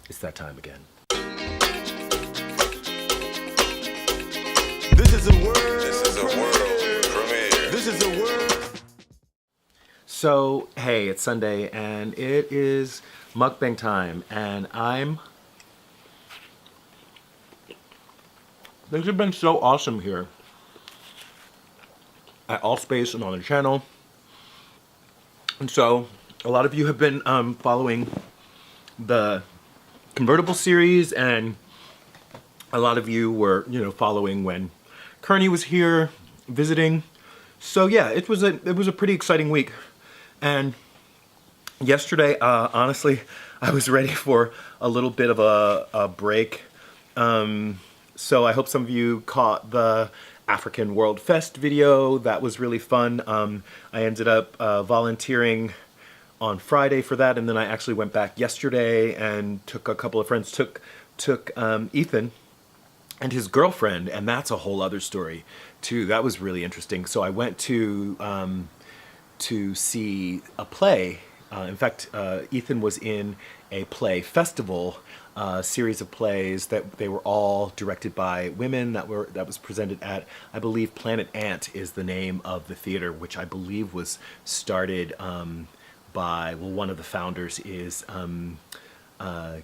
It's that time again. This is a word. This is a world premiere. This is a word. So, hey, it's Sunday and it is mukbang time, and things have been so awesome here at Allspace and on the channel. And so, a lot of you have been following the convertible series, and a lot of you were, following when Kearney was here visiting. So yeah, it was a pretty exciting week. And yesterday, honestly, I was ready for a little bit of a break. So I hope some of you caught the African World Fest video. That was really fun. I ended up volunteering on Friday for that, and then I actually went back yesterday and took a couple of friends, took Ethan and his girlfriend, and that's a whole other story too. That was really interesting. So I went to see a play. In fact, Ethan was in a play festival, series of plays that they were all directed by women that was presented at, I believe, Planet Ant is the name of the theater, which I believe was started by, well, one of the founders is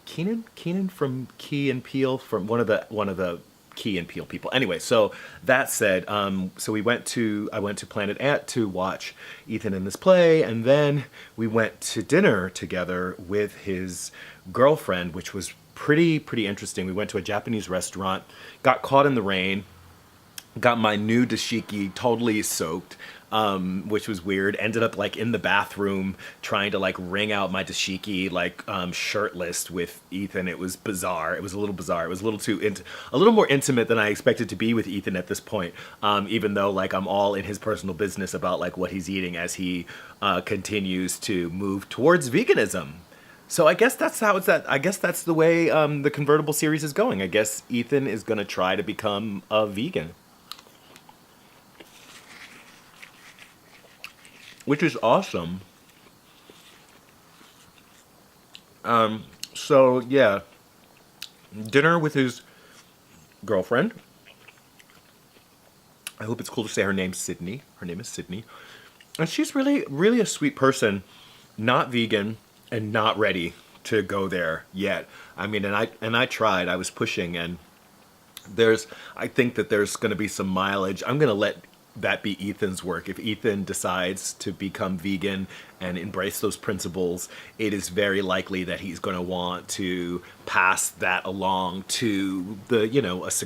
Keenan from Key and Peele, from one of the Key and Peele people. Anyway, so that said, so I went to Planet Ant to watch Ethan in this play, and then we went to dinner together with his girlfriend, which was pretty interesting. We went to a Japanese restaurant, got caught in the rain, got my new dashiki totally soaked, which was weird. Ended up like in the bathroom trying to like wring out my dashiki like shirtless with Ethan. It was bizarre. It was a little bizarre. It was a little more intimate than I expected to be with Ethan at this point. Even though like I'm all in his personal business about like what he's eating as he continues to move towards veganism. So I guess that's how it's at. I guess that's the way the convertible series is going. I guess Ethan is gonna try to become a vegan, which is awesome. So yeah, dinner with his girlfriend. I hope it's cool to say her name's Sydney. Her name is Sydney. And she's really a sweet person, not vegan and not ready to go there yet. I mean, and I tried, I was pushing, and I think that there's gonna be some mileage. I'm gonna let that be Ethan's work. If Ethan decides to become vegan and embrace those principles, it is very likely that he's going to want to pass that along to the,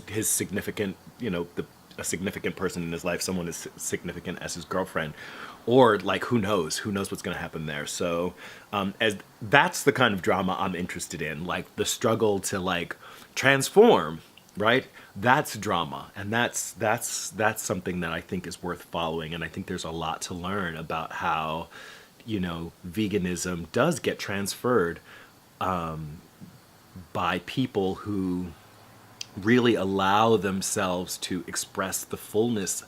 his significant, a significant person in his life, someone as significant as his girlfriend, or like who knows what's going to happen there. So as that's the kind of drama I'm interested in, like the struggle to like transform, right? That's drama, and that's something that I think is worth following, and I think there's a lot to learn about how, veganism does get transferred by people who really allow themselves to express the fullness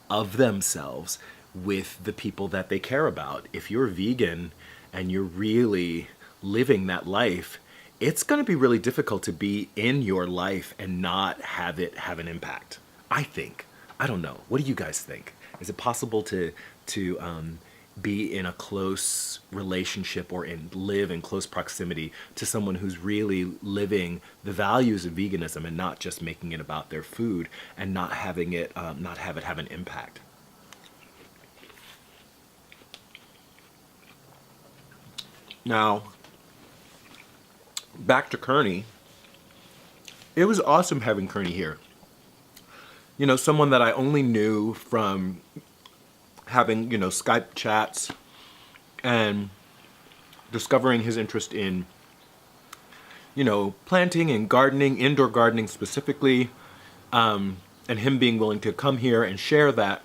of themselves with the people that they care about. If you're vegan and you're really living that life, it's going to be really difficult to be in your life and not have it have an impact, I think. I don't know. What do you guys think? Is it possible to be in a close relationship or live in close proximity to someone who's really living the values of veganism and not just making it about their food and not have it have an impact? Now, back to Kearney. It was awesome having Kearney here. Someone that I only knew from having, Skype chats and discovering his interest in, planting and gardening, indoor gardening specifically, and him being willing to come here and share that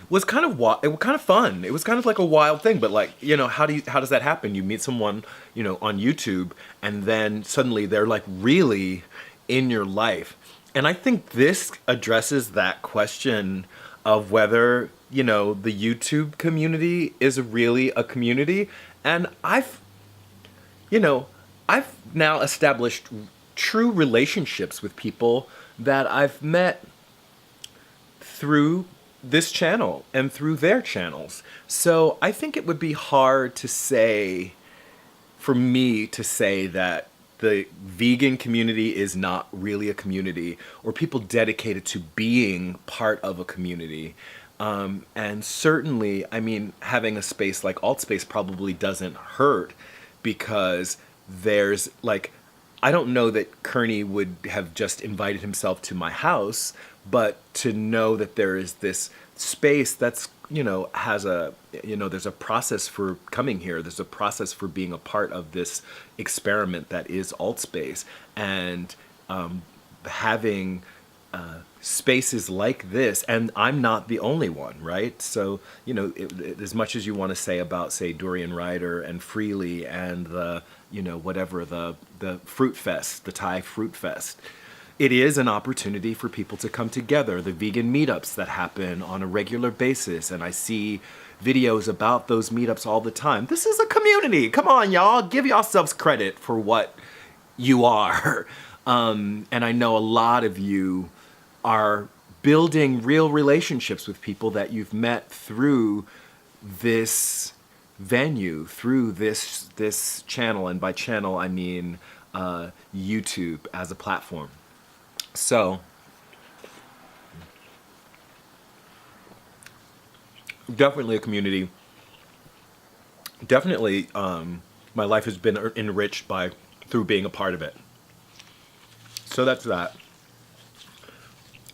was kind of fun. It was kind of like a wild thing, but like, how does that happen? You meet someone, on YouTube, and then suddenly they're like really in your life. And I think this addresses that question of whether, the YouTube community is really a community. And I've now established true relationships with people that I've met through this channel and through their channels. So I think it would be hard to say, for me to say that the vegan community is not really a community, or people dedicated to being part of a community. And certainly, I mean, having a space like Altspace probably doesn't hurt, because there's like, I don't know that Kearney would have just invited himself to my house, but to know that there is this space that's, has a, there's a process for coming here. There's a process for being a part of this experiment that is Altspace. And having spaces like this, and I'm not the only one, right? So, as much as you want to say about, say, Dorian Ryder and Freely and the, whatever, the Fruit Fest, the Thai Fruit Fest, it is an opportunity for people to come together. The vegan meetups that happen on a regular basis, and I see videos about those meetups all the time. This is a community. Come on, y'all. Give yourselves credit for what you are. And I know a lot of you are building real relationships with people that you've met through this venue, through this channel. And by channel, I mean YouTube as a platform. So, definitely a community. Definitely, my life has been enriched through being a part of it. So that's that.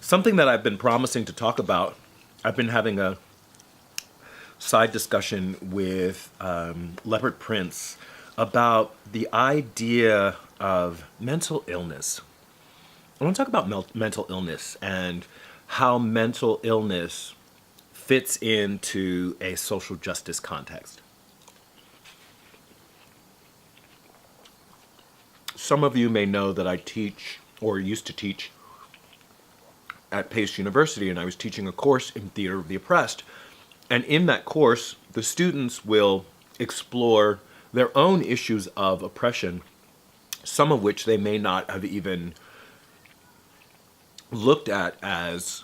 Something that I've been promising to talk about, I've been having a side discussion with Leopard Prince about the idea of mental illness. I want to talk about mental illness and how mental illness fits into a social justice context. Some of you may know that I teach, or used to teach, at Pace University, and I was teaching a course in Theater of the Oppressed. And in that course, the students will explore their own issues of oppression, some of which they may not have even looked at as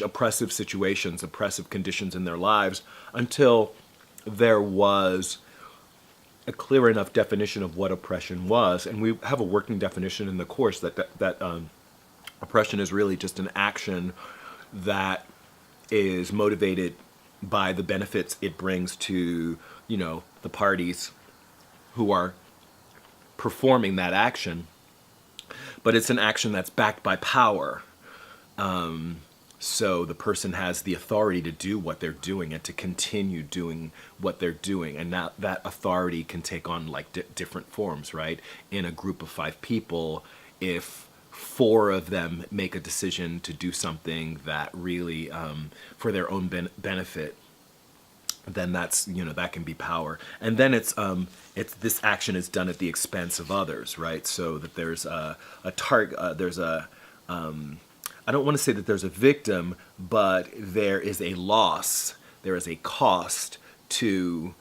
oppressive situations, oppressive conditions in their lives, until there was a clear enough definition of what oppression was. And we have a working definition in the course that oppression is really just an action that is motivated by the benefits it brings to, the parties who are performing that action. But it's an action that's backed by power. So the person has the authority to do what they're doing and to continue doing what they're doing. And that authority can take on different forms, right? In a group of 5 people, if 4 of them make a decision to do something that really, for their own benefit, then that's, that can be power. And then it's this action is done at the expense of others, right? So that there's a target, there's a, I don't want to say that there's a victim, but there is a loss, there is a cost to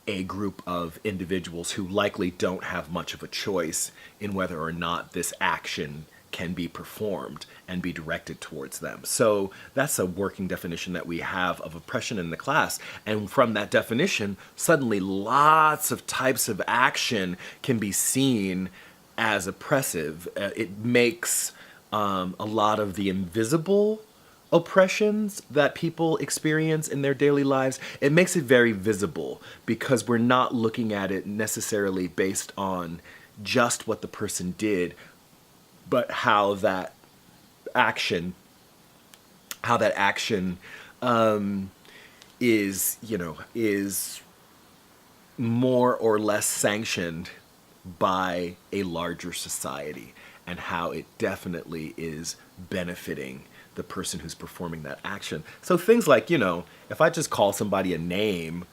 a group of individuals who likely don't have much of a choice in whether or not this action can be performed and be directed towards them. So that's a working definition that we have of oppression in the class. And from that definition, suddenly lots of types of action can be seen as oppressive. It makes a lot of the invisible oppressions that people experience in their daily lives, it makes it very visible, because we're not looking at it necessarily based on just what the person did, but how that action is more or less sanctioned by a larger society, and how it definitely is benefiting the person who's performing that action. So things like, if I just call somebody a name,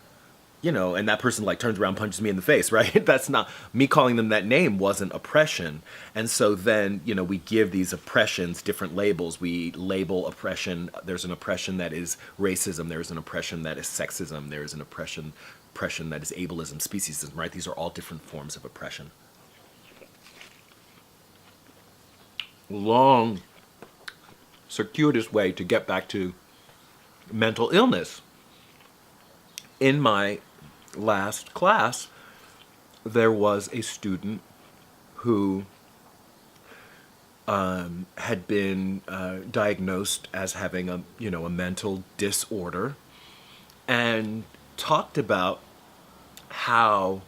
and that person turns around and punches me in the face, right? That's not, me calling them that name wasn't oppression. And so then, we give these oppressions different labels. We label oppression. There's an oppression that is racism. There's an oppression that is sexism. There's an oppression oppression that is ableism, speciesism, right? These are all different forms of oppression. Long, circuitous way to get back to mental illness. In my last class, there was a student who had been diagnosed as having a mental disorder, and talked about how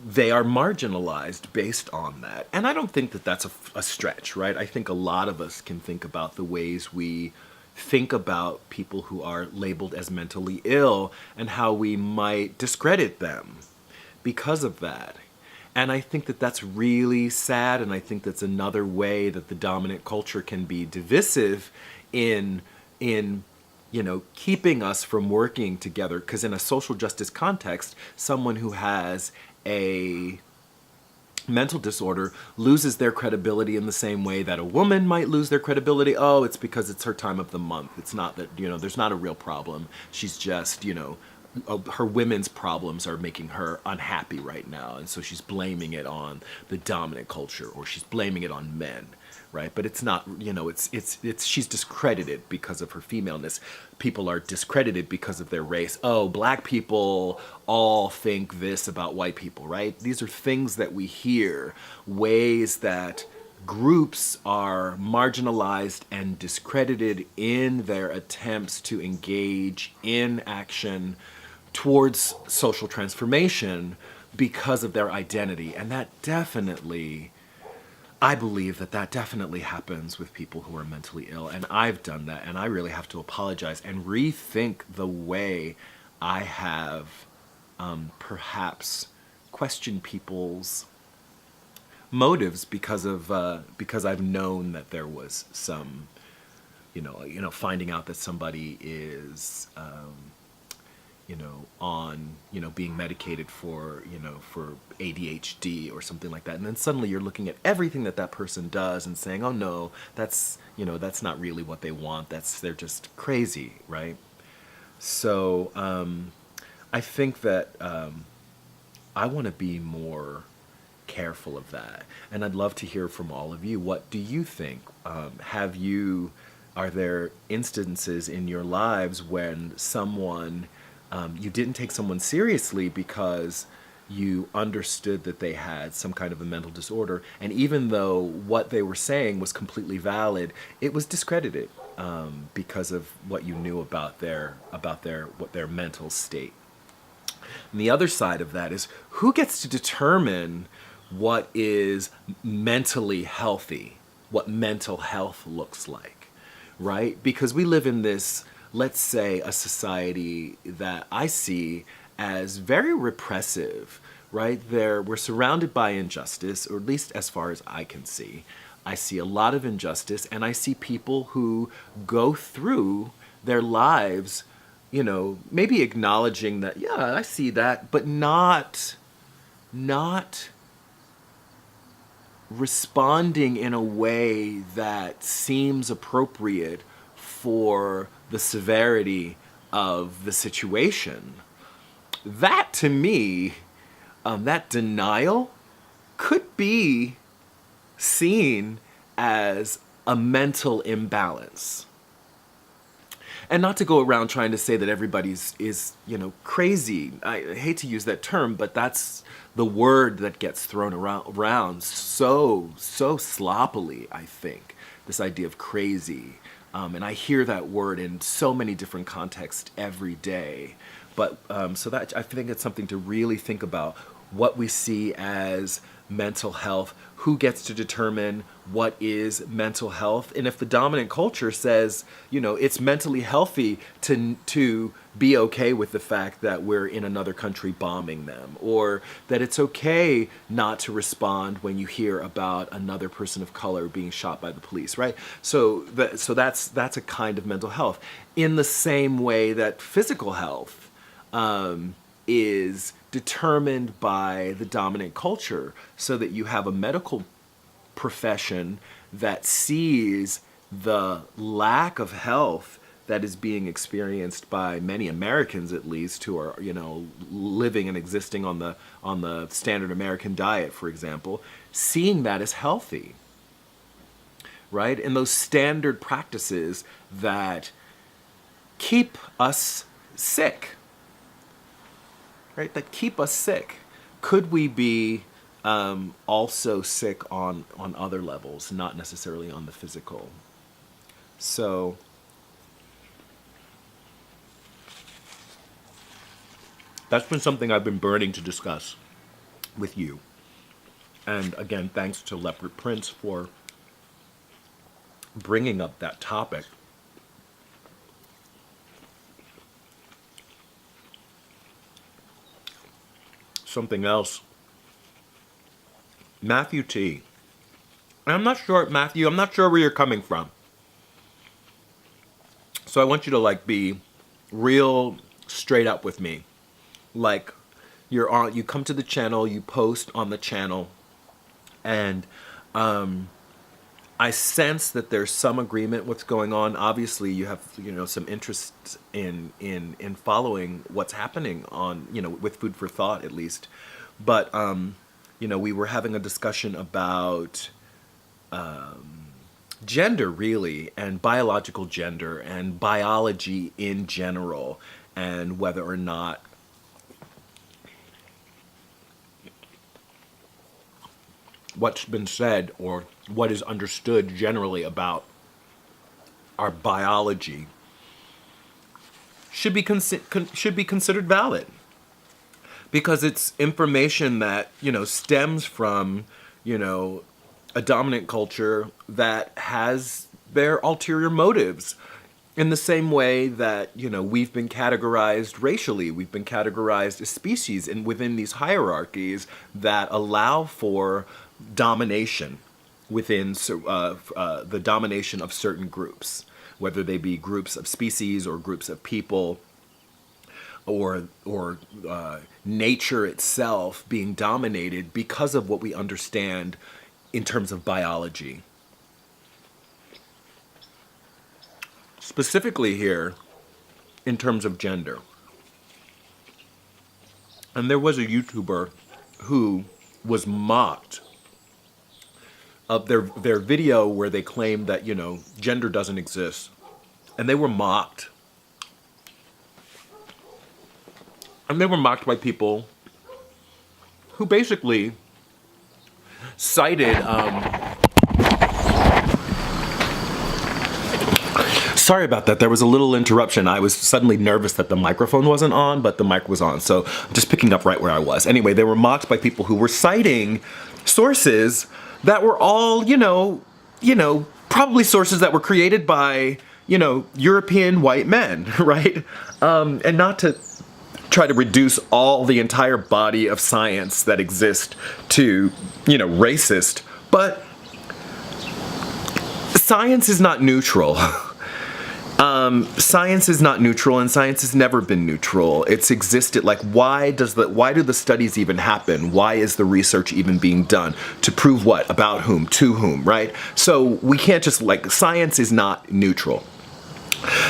they are marginalized based on that. And I don't think that that's a stretch, right? I think a lot of us can think about the ways we think about people who are labeled as mentally ill and how we might discredit them because of that. And I think that that's really sad, and I think that's another way that the dominant culture can be divisive in keeping us from working together. Because in a social justice context, someone who has a mental disorder loses their credibility in the same way that a woman might lose their credibility. Oh, it's because it's her time of the month. It's not that, there's not a real problem. She's just, her women's problems are making her unhappy right now. And so she's blaming it on the dominant culture, or she's blaming it on men. Right, but it's not, it's she's discredited because of her femaleness. People are discredited because of their race. Oh, black people all think this about white people, right? These are things that we hear, ways that groups are marginalized and discredited in their attempts to engage in action towards social transformation because of their identity. And that definitely, I believe that definitely happens with people who are mentally ill, and I've done that, and I really have to apologize and rethink the way I have perhaps questioned people's motives because I've known that there was some, finding out that somebody is on, being medicated for ADHD or something like that. And then suddenly you're looking at everything that person does and saying, oh no, that's not really what they want. They're just crazy, right? So I think that I want to be more careful of that. And I'd love to hear from all of you. What do you think? Are there instances in your lives when you didn't take someone seriously because you understood that they had some kind of a mental disorder, and even though what they were saying was completely valid, it was discredited because of what you knew about their mental state? And the other side of that is, who gets to determine what is mentally healthy, what mental health looks like, right? Because we live in this, let's say, a society that I see as very repressive, right? We're surrounded by injustice, or at least as far as I can see. I see a lot of injustice, and I see people who go through their lives, maybe acknowledging that, yeah, I see that, but not responding in a way that seems appropriate for the severity of the situation. That, to me, that denial could be seen as a mental imbalance. And not to go around trying to say that everybody's is crazy. I hate to use that term, but that's the word that gets thrown around so sloppily, I think. This idea of crazy. And I hear that word in so many different contexts every day. But so that, I think it's something to really think about, what we see as mental health, who gets to determine what is mental health. And if the dominant culture says, it's mentally healthy to be okay with the fact that we're in another country bombing them, or that it's okay not to respond when you hear about another person of color being shot by the police, right? So that's a kind of mental health. In the same way that physical health is determined by the dominant culture, so that you have a medical profession that sees the lack of health that is being experienced by many Americans, at least, who are, living and existing on the standard American diet, for example, seeing that as healthy, right? And those standard practices that keep us sick, right? That keep us sick. Could we be also sick on other levels, not necessarily on the physical? So that's been something I've been burning to discuss with you. And again, thanks to Leopard Prince for bringing up that topic. Something else. Matthew T. And I'm not sure, Matthew, I'm not sure where you're coming from. So I want you to be real straight up with me. You come to the channel, you post on the channel, and I sense that there's some agreement what's going on. Obviously, you have some interest in following what's happening on with Food for Thought, at least. But we were having a discussion about gender, really, and biological gender and biology in general, and whether or not what's been said or what is understood generally about our biology should be considered valid, because it's information that stems from a dominant culture that has their ulterior motives. In the same way that we've been categorized racially, we've been categorized as species, and within these hierarchies that allow for domination within the domination of certain groups, whether they be groups of species or groups of people, or nature itself being dominated because of what we understand in terms of biology. Specifically here, in terms of gender. And there was a YouTuber who was mocked of their video where they claimed that, gender doesn't exist. And they were mocked. And they were mocked by people who basically cited... Sorry about that. There was a little interruption. I was suddenly nervous that the microphone wasn't on, but the mic was on. So I'm just picking up right where I was. Anyway, they were mocked by people who were citing sources that were all, probably sources that were created by, European white men, right? And not to try to reduce the entire body of science that exists to, racist, but science is not neutral. Science is not neutral, and science has never been neutral. It's existed. Why do the studies even happen? Why is the research even being done? To prove what? About whom? To whom? Right? So we can't just science is not neutral.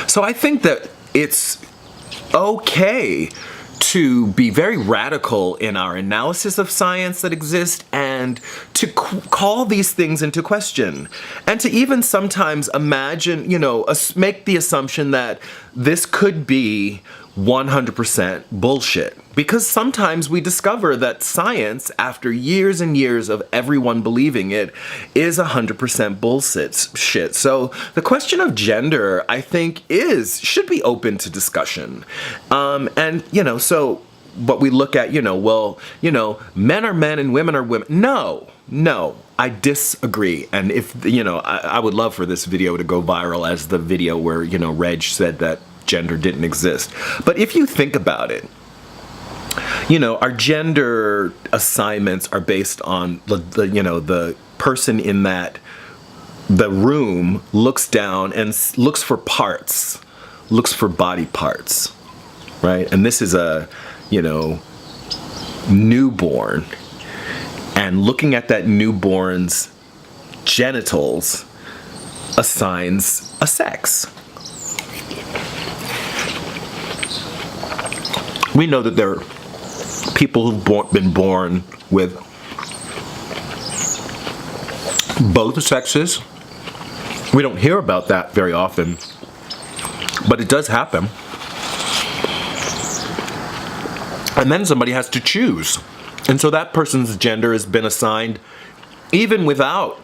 So I think that it's okay to be very radical in our analysis of science that exists, and to call these things into question, and to even sometimes imagine, make the assumption that this could be 100% bullshit. Because sometimes we discover that science, after years and years of everyone believing it, is 100% bullshit shit. So the question of gender, I think, should be open to discussion. So what we look at, men are men and women are women. No, I disagree. And if, I would love for this video to go viral as the video where, Reg said that gender didn't exist. But if you think about it, our gender assignments are based on the person in the room looks down and looks for parts, looks for body parts, right? And this is a, newborn, and looking at that newborn's genitals assigns a sex. We know that there are people who've been born with both sexes. We don't hear about that very often, but it does happen. And then somebody has to choose. And so that person's gender has been assigned even without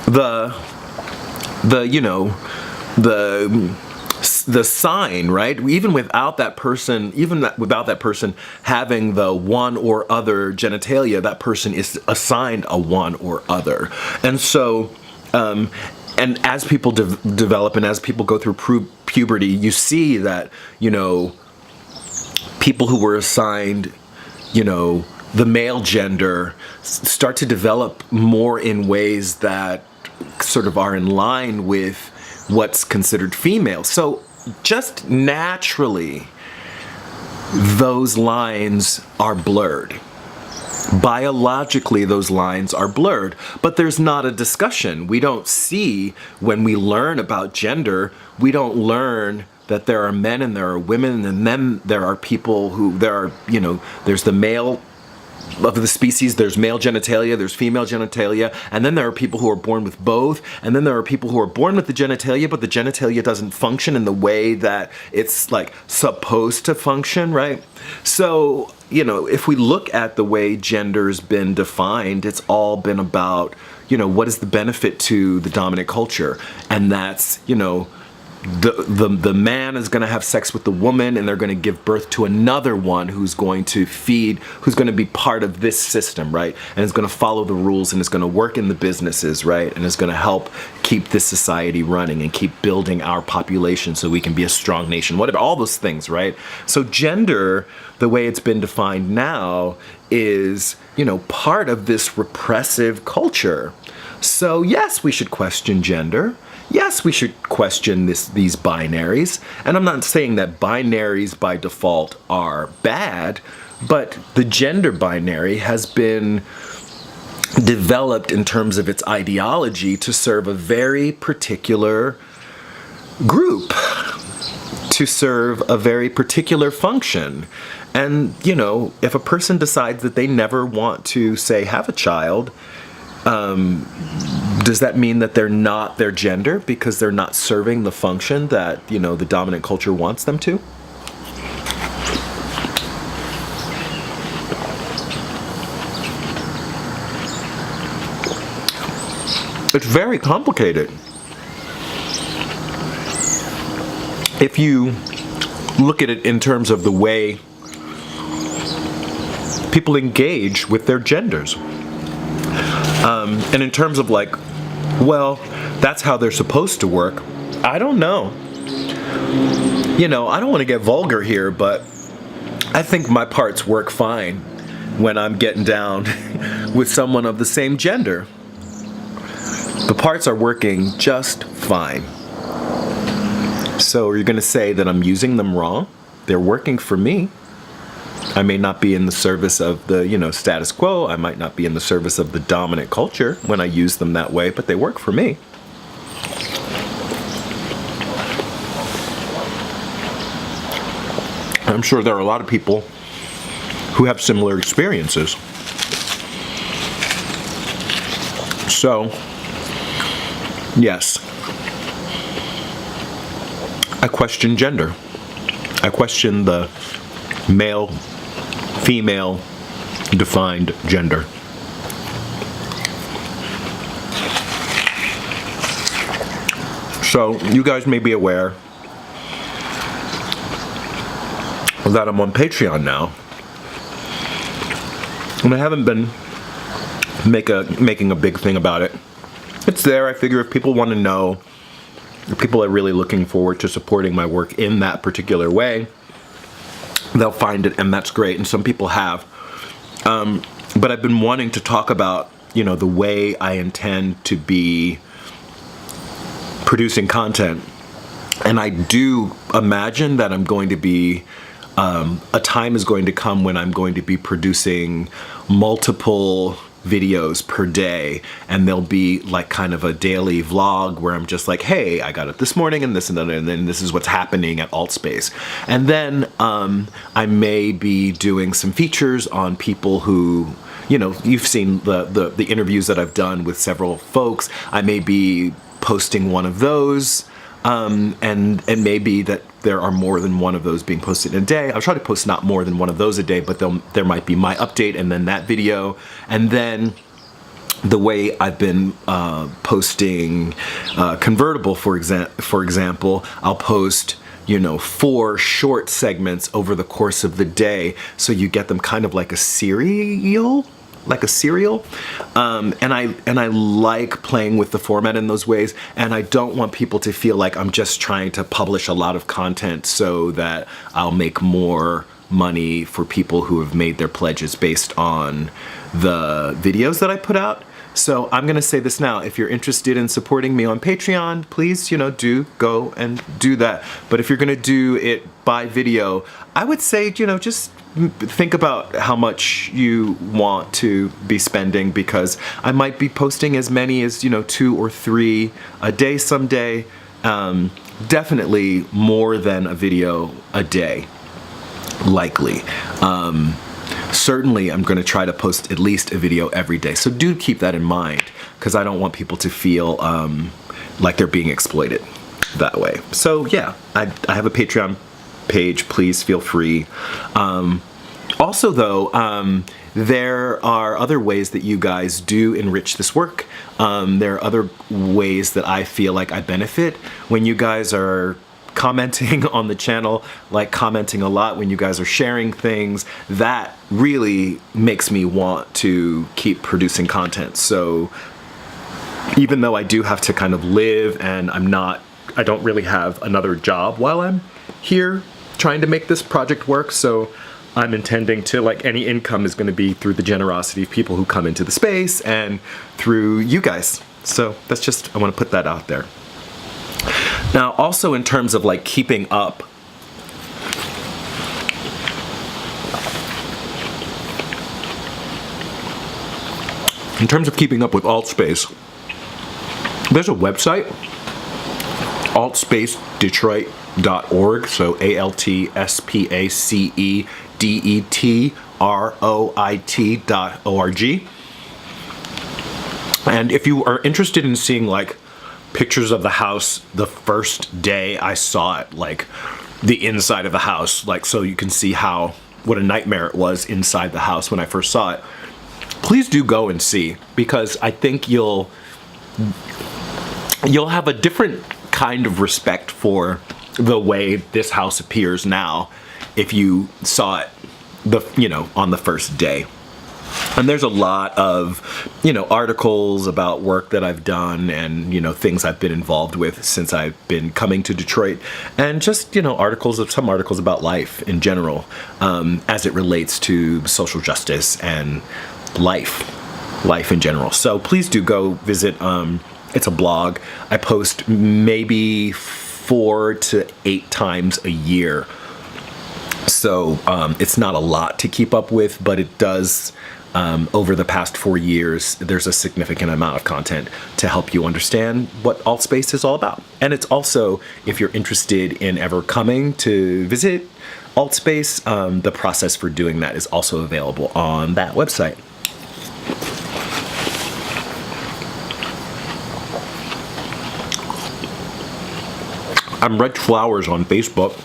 the sign, right? Even without that person, without that person having the one or other genitalia, that person is assigned a one or other. And so, and as people develop and as people go through puberty, you see that, people who were assigned, the male gender start to develop more in ways that sort of are in line with what's considered female. So just naturally, those lines are blurred. Biologically, those lines are blurred, but there's not a discussion. We don't see, when we learn about gender, we don't learn that there are men and there are women, and then there are people who, there's the male of the species, there's male genitalia, there's female genitalia, and then there are people who are born with both, and then there are people who are born with the genitalia, but the genitalia doesn't function in the way that it's like supposed to function, right? So, if we look at the way gender's been defined, it's all been about, what is the benefit to the dominant culture? And that's, the man is going to have sex with the woman, and they're going to give birth to another one who's going to who's going to be part of this system, right? And is going to follow the rules, and is going to work in the businesses, right? And is going to help keep this society running and keep building our population so we can be a strong nation, whatever, all those things, right? So gender, the way it's been defined now, is, part of this repressive culture. So yes, we should question gender. Yes, we should question these binaries. And I'm not saying that binaries by default are bad, but the gender binary has been developed in terms of its ideology to serve a very particular group, to serve a very particular function. And, if a person decides that they never want to, say, have a child, does that mean that they're not their gender because they're not serving the function that, the dominant culture wants them to? It's very complicated. If you look at it in terms of the way people engage with their genders. And in terms of that's how they're supposed to work, I don't know. I don't want to get vulgar here, but I think my parts work fine when I'm getting down with someone of the same gender. The parts are working just fine. So are you going to say that I'm using them wrong? They're working for me. I may not be in the service of the, status quo. I might not be in the service of the dominant culture when I use them that way, but they work for me. I'm sure there are a lot of people who have similar experiences. So, yes, I question gender. I question the male, female defined gender. So you guys may be aware that I'm on Patreon now, and I haven't been making a big thing about it. It's there. I figure if people want to know, if people are really looking forward to supporting my work in that particular way, they'll find it, and that's great. And some people have. But I've been wanting to talk about, the way I intend to be producing content. And I do imagine that I'm going to be, a time is going to come when I'm going to be producing multiple videos per day, and they'll be like kind of a daily vlog where I'm just like, hey, I got up this morning and this and that, and then this is what's happening at Altspace. And then I may be doing some features on people who, you know, you've seen the interviews that I've done with several folks. I may be posting one of those, and maybe that there are more than one of those being posted in a day. I'll try to post not more than one of those a day, but there might be my update and then that video. And then the way I've been posting Convertible, for example, I'll post, you know, 4 short segments over the course of the day, so you get them kind of like a serial. And I like playing with the format in those ways, and I don't want people to feel like I'm just trying to publish a lot of content so that I'll make more money for people who have made their pledges based on the videos that I put out. So I'm gonna say this now: if you're interested in supporting me on Patreon, please, you know, do go and do that. But if you're gonna do it by video, I would say, you know, just think about how much you want to be spending, because I might be posting as many as, you know, 2 or 3 a day someday. Definitely more than a video a day, likely. Certainly I'm going to try to post at least a video every day. So do keep that in mind, because I don't want people to feel like they're being exploited that way. So yeah, I have a Patreon page. Please feel free. Also though, there are other ways that you guys do enrich this work. There are other ways that I feel like I benefit when you guys are commenting on the channel, like commenting a lot, when you guys are sharing things. That really makes me want to keep producing content. So even though I do have to kind of live, and I don't really have another job while I'm here trying to make this project work, so I'm intending to, like, any income is going to be through the generosity of people who come into the space and through you guys. So that's just, I want to put that out there. Now, also in terms of like keeping up, with Altspace, there's a website, altspacedetroit.org, so ALTSPACEDETROIT.org. And if you are interested in seeing like pictures of the house the first day I saw it, like the inside of the house, like so you can see what a nightmare it was inside the house when I first saw it, please do go and see, because I think you'll have a different kind of respect for the way this house appears now if you saw it on the first day. And there's a lot of, articles about work that I've done and, things I've been involved with since I've been coming to Detroit, and just, some articles about life in general, as it relates to social justice and life in general. So please do go visit. It's a blog. I post maybe 4 to 8 times a year. So it's not a lot to keep up with, but it does. Over the past 4 years, there's a significant amount of content to help you understand what Altspace is all about. And it's also, if you're interested in ever coming to visit Altspace, the process for doing that is also available on that website. I'm Reg Flowers on Facebook.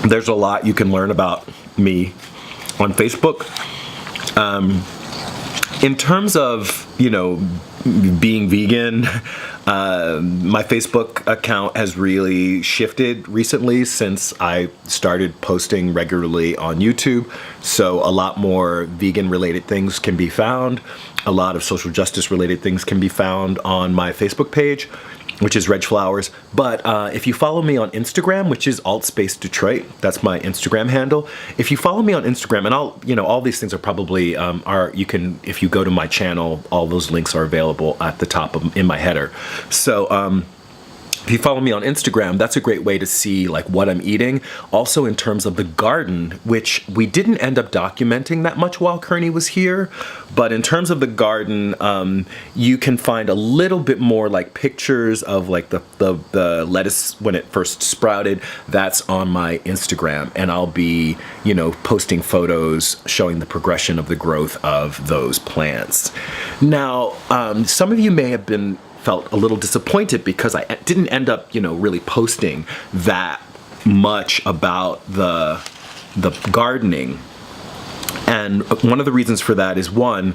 There's a lot you can learn about me on Facebook. In terms of, being vegan, my Facebook account has really shifted recently since I started posting regularly on YouTube. So a lot more vegan related things can be found. A lot of social justice related things can be found on my Facebook page, which is Reg Flowers. But if you follow me on Instagram, which is Altspace Detroit, that's my Instagram handle. If you follow me on Instagram, and all these things are probably if you go to my channel, all those links are available at the top in my header. So if you follow me on Instagram, that's a great way to see like what I'm eating. Also in terms of the garden, which we didn't end up documenting that much while Kearney was here, but in terms of the garden, you can find a little bit more like pictures of like the lettuce when it first sprouted. That's on my Instagram, and I'll be, you know, posting photos showing the progression of the growth of those plants. Now, some of you may have felt a little disappointed because I didn't end up, you know, really posting that much about the gardening. And one of the reasons for that is, one,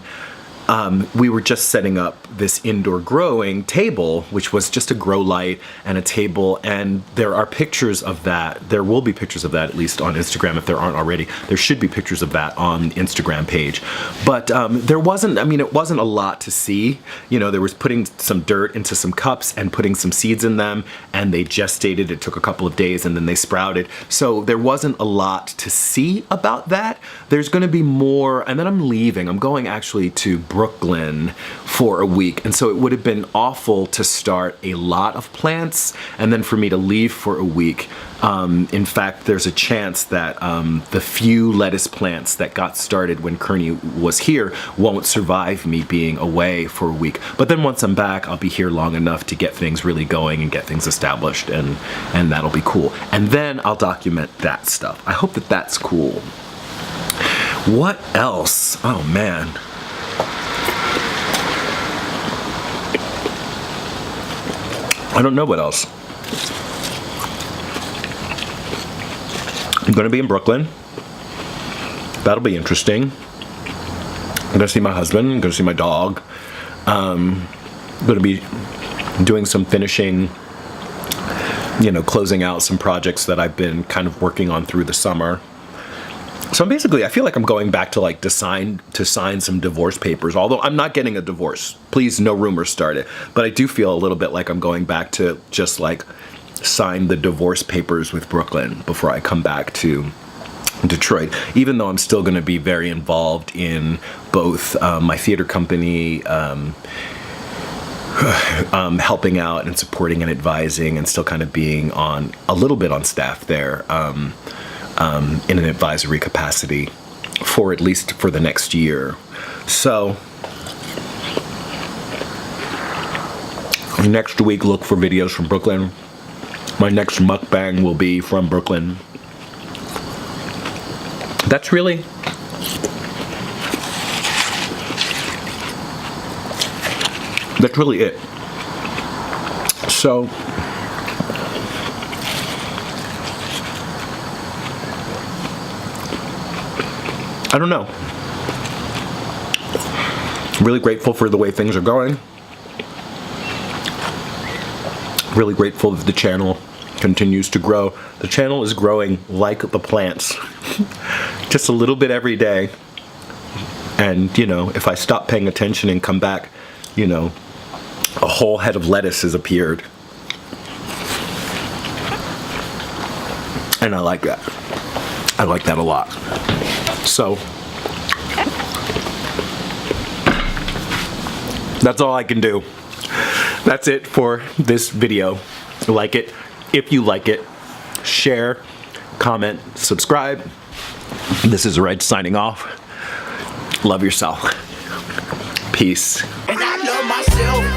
we were just setting up this indoor growing table, which was just a grow light and a table, and there are pictures of that. There will be pictures of that, at least on Instagram, if there aren't already. There should be pictures of that on the Instagram page. But there wasn't, I mean, it wasn't a lot to see. You know, there was putting some dirt into some cups and putting some seeds in them, and they gestated. It took a couple of days, and then they sprouted. So there wasn't a lot to see about that. There's going to be more, and then I'm leaving. I'm going actually to Brooklyn for a week, and so it would have been awful to start a lot of plants and then for me to leave for a week. In fact, there's a chance that the few lettuce plants that got started when Kearney was here won't survive me being away for a week. But then once I'm back, I'll be here long enough to get things really going and get things established, and that'll be cool. And then I'll document that stuff. I hope that that's cool. What else? Oh man. I don't know what else. I'm going to be in Brooklyn. That'll be interesting. I'm going to see my husband. I'm going to see my dog. I'm going to be doing some finishing, you know, closing out some projects that I've been kind of working on through the summer. So basically, I feel like I'm going back to like to sign some divorce papers, although I'm not getting a divorce. Please, no rumors started. But I do feel a little bit like I'm going back to just like sign the divorce papers with Brooklyn before I come back to Detroit, even though I'm still going to be very involved in both my theater company, helping out and supporting and advising, and still kind of being on a little bit on staff there. In an advisory capacity for at least for the next year. So next week, look for videos from Brooklyn. My next mukbang will be from Brooklyn. That's really it. So I don't know. Really grateful for the way things are going. Really grateful that the channel continues to grow. The channel is growing like the plants. Just a little bit every day. And, you know, if I stop paying attention and come back, you know, a whole head of lettuce has appeared. And I like that. I like that a lot. So that's all I can do. That's it for this video. Like it if you like it. Share, comment, subscribe. This is Reg signing off. Love yourself. Peace. And I love myself.